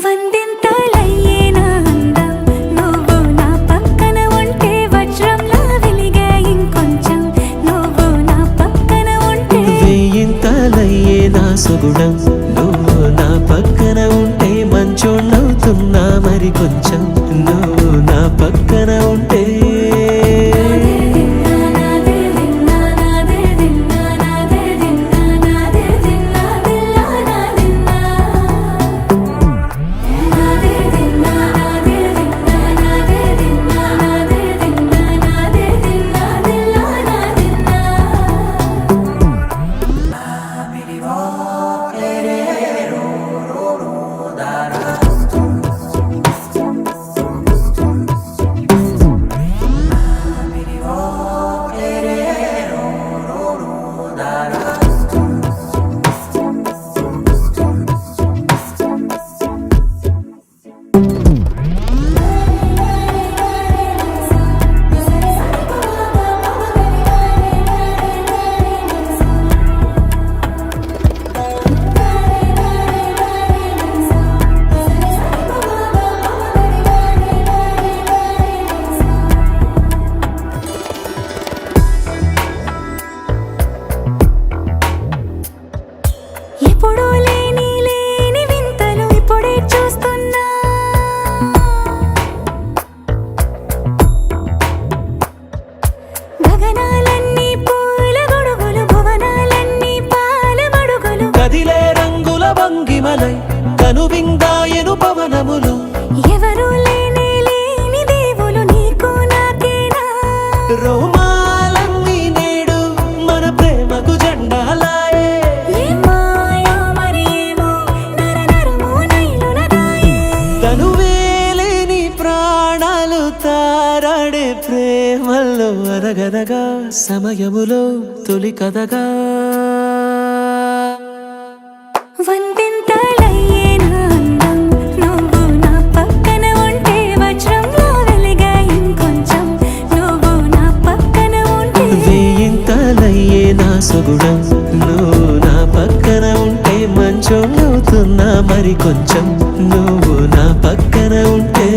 వందింతలయ్యేనా అందం నువ్వు నా పక్కన ఉంటే వజ్రంలా వెలిగే ఇంకొంచెం నువ్వు నా పక్కన ఉంటే వెయ్యింతలయ్యే నా సుగుణం నువ్వు నా పక్కన ఉంటే మంచోణ్ణవుతున్నా మరి కొంచెం నువ్వు నా పక్కన ఉంటే ఎప్పుడూ లేని లేని వింతలు ఇప్పుడే చూస్తున్నా గగనాలన్నీ పూల గొడుగులు భువనాలన్నీ పాల మడుగులు కదిలే రంగుల భంగిమలై కనువిందాయను పవనములు ఎవరూ లేని లేని దేవులు నీకు నాకేనా రోమాలన్నీ నేడు మన ప్రేమకు జెండాలాయే ఏ మాయో మరి ఏమో నర నరమో నైలున దాయే తనువేలేని ప్రాణాలు తారాడే ప్రేమల్లో అనగనగా సమయములో తొలి కథగా వందింతలయ్యేనా అందం నువ్వు నా పక్కన ఉంటే వజ్రంలా వెలిగే ఇంకొంచెం నువ్వు నా పక్కన ఉంటే వెయ్యింతలయ్యే నా సుగుణం నువ్వు నా పక్కన ఉంటే మంచోణ్ణవుతున్నా మరి కొంచెం నువ్వు నా పక్కన ఉంటే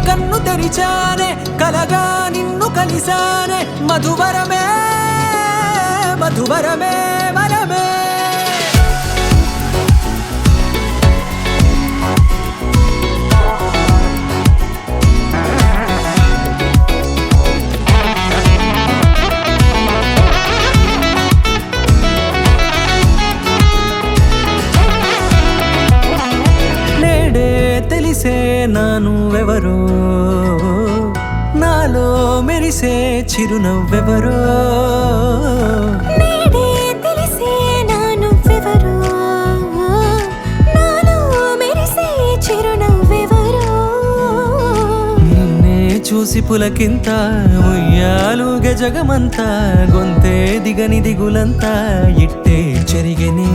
కన్ను తెరిచానే కలగా నిన్ను కలిసానే మధువరమే మధువరమే వరమే నేడే తెలిసే నానువెవరో నాలో మెరిసే చిరునవ్వెవరో నేడే తెలిసే నానువ్వెవరో నాలో మెరిసే చిరునవ్వెవరో నిన్నే చూసి పులకింత ఉయ్యాలుగే జగమంతా గొంతే దిగని దిగులంతా ఇట్టే చెరిగెనే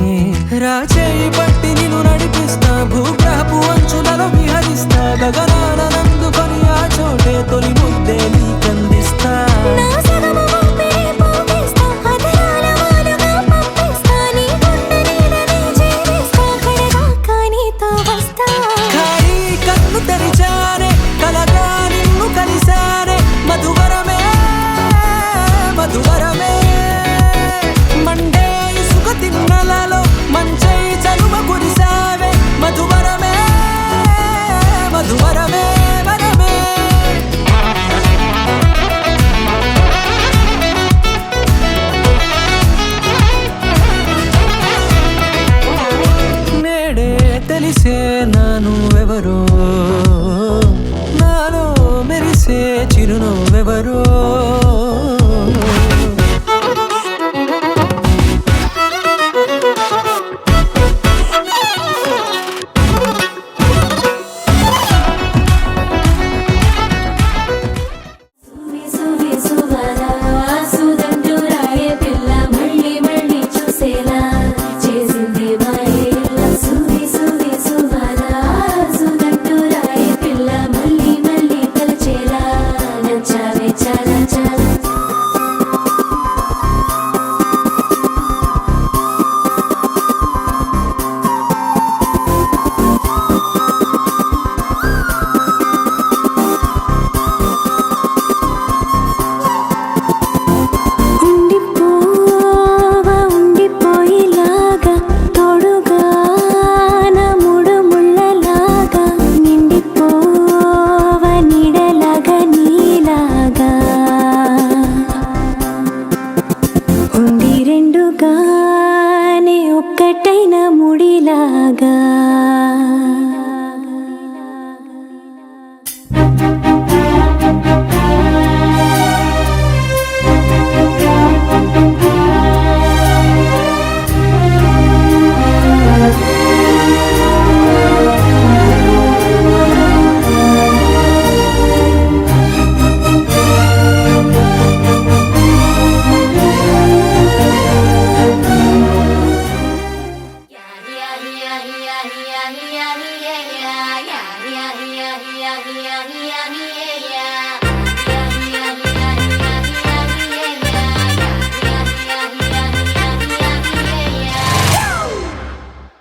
రాచేయి పట్టి నిన్ను నడిపిస్తా భూగ్రహపు అంచులలో విహరిస్తా గగనాన నందుకొని ఆ చోటే తొలి ముద్దే నీకందిస్తా నా సగము ఊపిరి పోగేస్తా అదరాల వాలుగా పంపిస్తా నీ గుండె నీడనే చేరేస్తా కడదాకా నీతో వస్తా ఖాళీ కన్ను తెరిచానే కలగా నిన్ను కలిసానే మధువరమే మధువరమే మండే ఇసుక తిన్నలలో మంచై చలువ కురిసావే మధువరమే మధువరమే వరమే నేడే తెలిసే నానువెవరో నాలో మెరిసే చిరునవ్వెవరో సువి సువి సువరా సుదండు రాయే పిల్ల మళ్ళీ మళ్ళీ చూసేలా చేసింది మాయేలా సువి సువి సువరా సుదండు రాయే పిల్ల మళ్ళీ మళ్ళీ తలచేలా నచ్చావే చాలా చాలా ఉండిపోవా ఉండిపోయేలాగా తోడుగా నా మూడు ముళ్ళలాగా నిండిపోవా నీడలాగా నీలాగా ఉండి రెండుగానే ఒక్కటైన ముడిలాగా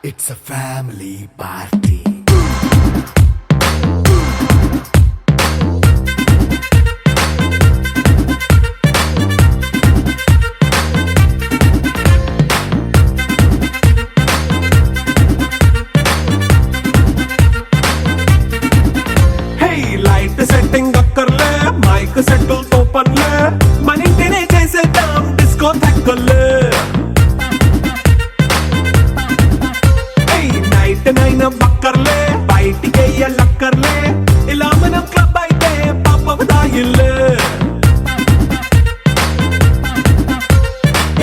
It's a family party. Hey, light setting అక్కర్లే మైక్ సెట్టుల్ తో పనులే మన ఇంటినే చేసేద్దాం డిస్కో థక్కర్లే నైట్ నైన్ బక్కర్లే బయటికి లక్కర్లే ఇలా మనం క్లబ్ అయితే పాపదాయిల్లే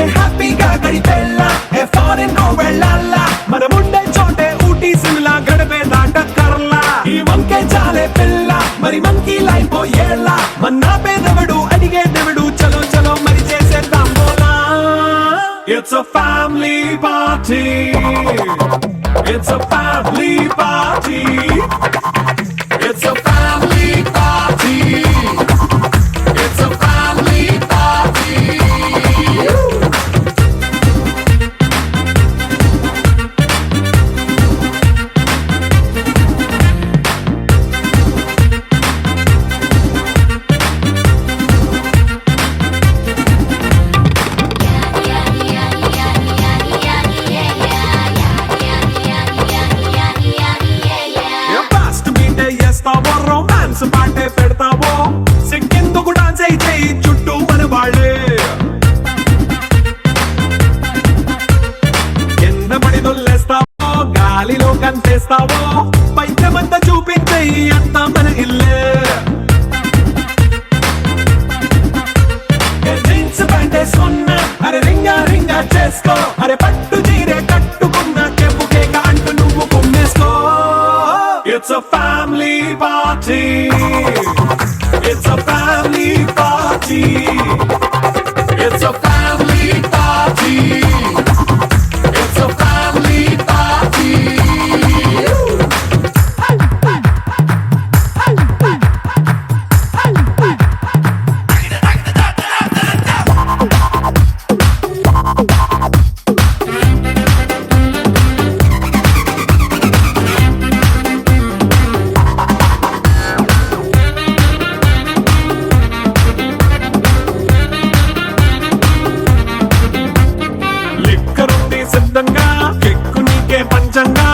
హ్యాపీగా గడిపెల్లా ఫారెన్ వెళ్ళాలా మనముండే చోటే ఊటీ సిమ్లా గడిపే దాటక్కర్లా ఈ వంకే చాలే పిల్ల మరి మంకీ లైఫ్ ఏళ్ళ మన్నా పేదవడు అడిగేదెవడు చలో చలో మరి చేసేద్దాం బోలా It's a family party. It's a family party. It's a family party. It's a family party. చేసేయి అంతా మన ఇల్లే జీన్స్ ప్యాంట్ వేసుకున్నా అరే రింగా రింగా చేసుకో అరే పట్టు చీరే కట్టుకున్నా చెప్పు కేక అంటూ నువ్వు కుమ్మేసుకో It's a family party It's a family party It's a family party It's a family party లిక్కరుంది సిద్ధంగా కెక్కు నీకే పంచంగా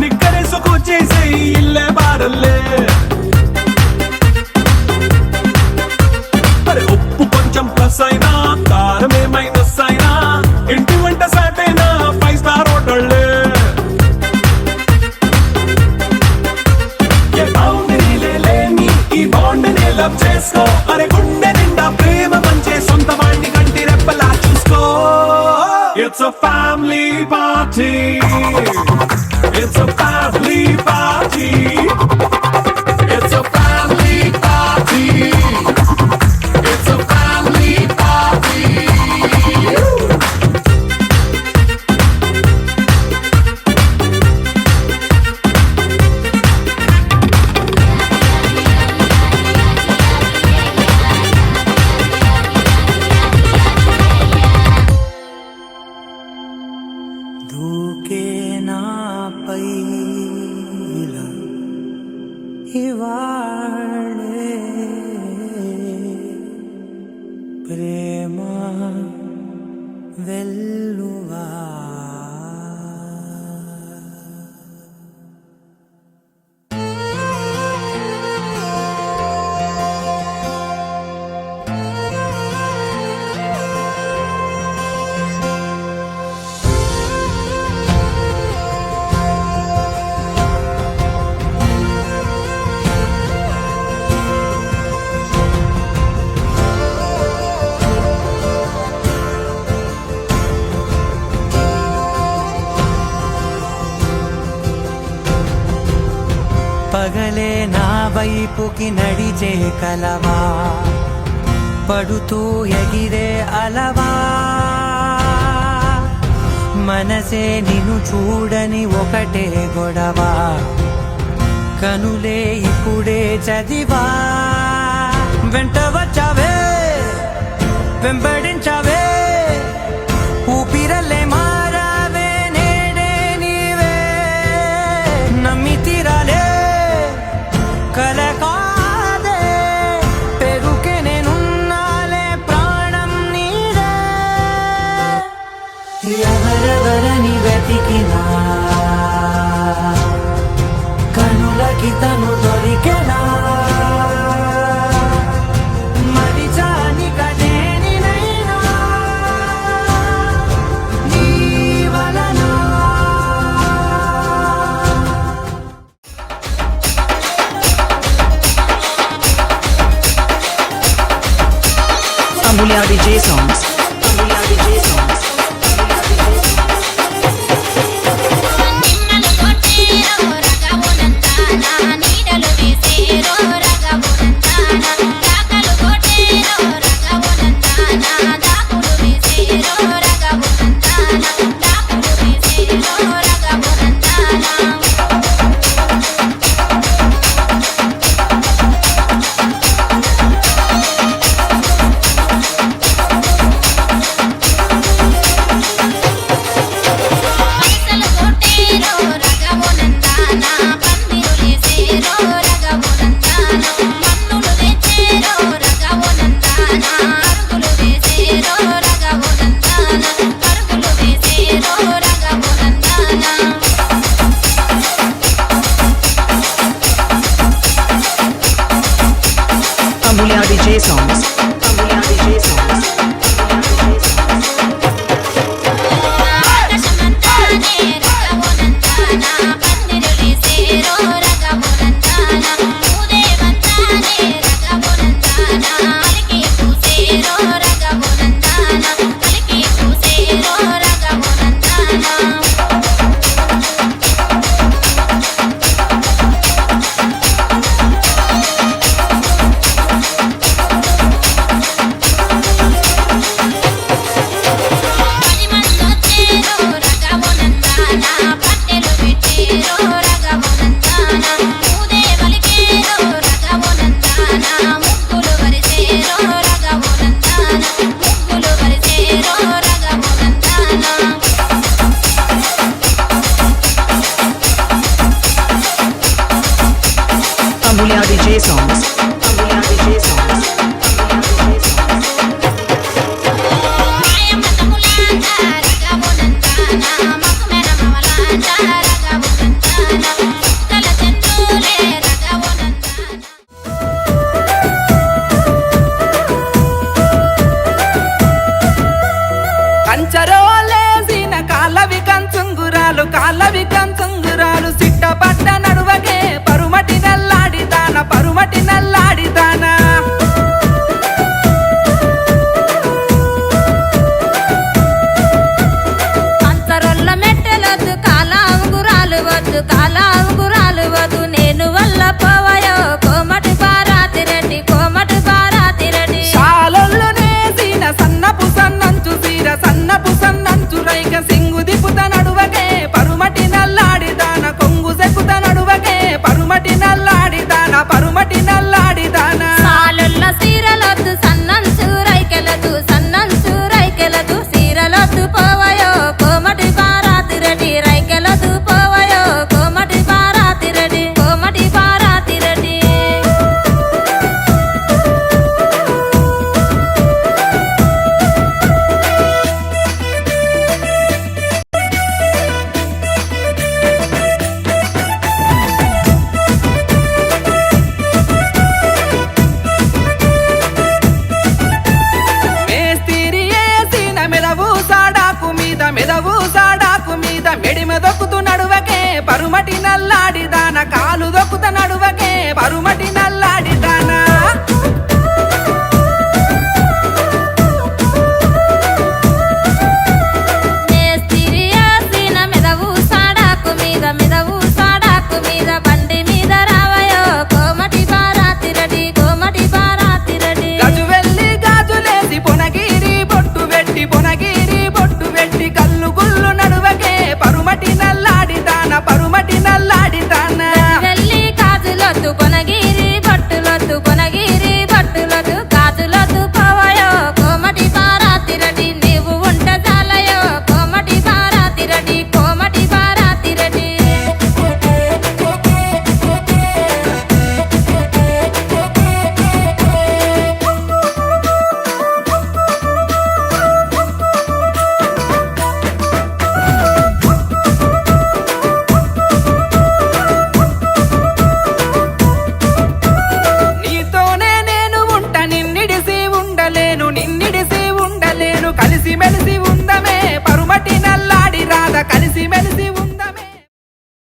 నిక్కరేసుకు చేసే ఇల్లే బారల్లే అరే ఉప్పు కొంచెం ప్లస్ అయినా కారమే మైనస్ అయినా ఇంటి వంట సాటైనా 5 స్టార్ హోటళ్ళే ఏ బౌండరీలే లేని ఈ బాండ్ని లవ్ చేసుకో అరే గుండె నిండా ప్రేమ పంచే సొంత వాణ్ణి కంటి రెప్పలా చూసుకో It's a family party It's a family party It's a family party It's a family party దూకే నాపై ఇలా ఇవాళే ప్రేమ వెల్లువా పగలే నా వైపుకి నడిచే కలవా పడుతూ ఎగిరే అలవా మనసే నిన్ను చూడని ఒకటే గొడవ కనులే ఇప్పుడే చదివా వెంట వచ్చావే వెంబడించావే ఊపిరల్లే మారావే నేడే నీవే నమ్మి తీరాలే కలకాదే పెరుకే నేనున్నాలే ప్రాణం నీదే ఎవరెవరని వెతికినా కనులకి తను దొరికెనా మరిచాని కదేనినైనా నీ వలన Amulya DJ songs. Amulya DJ songs. నిన్నలు కొట్టేరో రగవునంతానా నీడలు వేసేరో రగవునంతానా కాకలు కొట్టేరో రగవునంతానా దాకులు వేసేరో రగవునంతానా దాకులు వేసేరో రగవునంతానా పైసలు కొట్టేరో రగవునంతానా పందిరులేసేరో రగవునంతానా మన్నులు తెచ్చేరో రగవునంతానా అరుగులు వేసేరో రగవునంతానా అరుగులు వేసేరో రగవునంతానా Amulya DJ songs. Amulya DJ songs. ఆకాశమంతానే రగవునంతానా పందిరులేసేరో రగవునంతానా Amulya DJ songs. Amulya DJ songs. మాయమ్మ తమ్ములాంట రగమునందాన మకుమెర మమలాంట రగమునందాన కల చంద్రులే రగమునందాన కంచరోలేసిన కాలవి కంచుంగురాలు సిట్టపట్ట నడువగే పరుమటి నల్లాడిదాన అంతరొల్ల మెట్టెలొద్దు కాల అంగురాలు వద్దు నేను వల్ల పోవయో కోమటి బారాతిరెడ్డి శాలొల్లు నేసిన సన్నపు సన్నంచు రైక సింగు దిపుత నడువగే పరుమటి నల్లాడిదాన కొంగు సెకుత నడువగే పరుమటి నల్లాడిదాన సాలుల్ల సీరలొద్దు సన్నంచు రైకెలదు సీరలొద్దు పోవయో కోమటి బారాతిరెడ్డి రైకెలదు పోవయో కోమటి బారాతిరెడ్డి మేస్తిరి ఏసిన మెదవు సాడాకు మీద మెడిమ దొక్కుతూ నడువకే పరుమటి నల్లాడిదాన కాలు దొక్కుత నడువకే పరుమటి నల్లాడిదాన మేస్తిరియాసిన మెదవు సాడాకు మీద బండి మీద రావయో కోమటి బారాతిరెడ్డి గజు వెళ్ళి గాజులేసి పొనగిరి బొట్టు పెట్టి కల్లు గుల్లు నడువకే పరుమటి నల్లాడిదాన వెళ్ళి గాజులొద్దు కొనగిరి బొట్టులొద్దు గాజులొద్దు పోవయో కోమటి బారాతిరెడ్డి నీవు ఉంట చాలయో కోమటి బారాతిరెడ్డి నీతోనే నేను ఉంట నిన్నిడిసి ఉండలేను కలిసి మెలిసి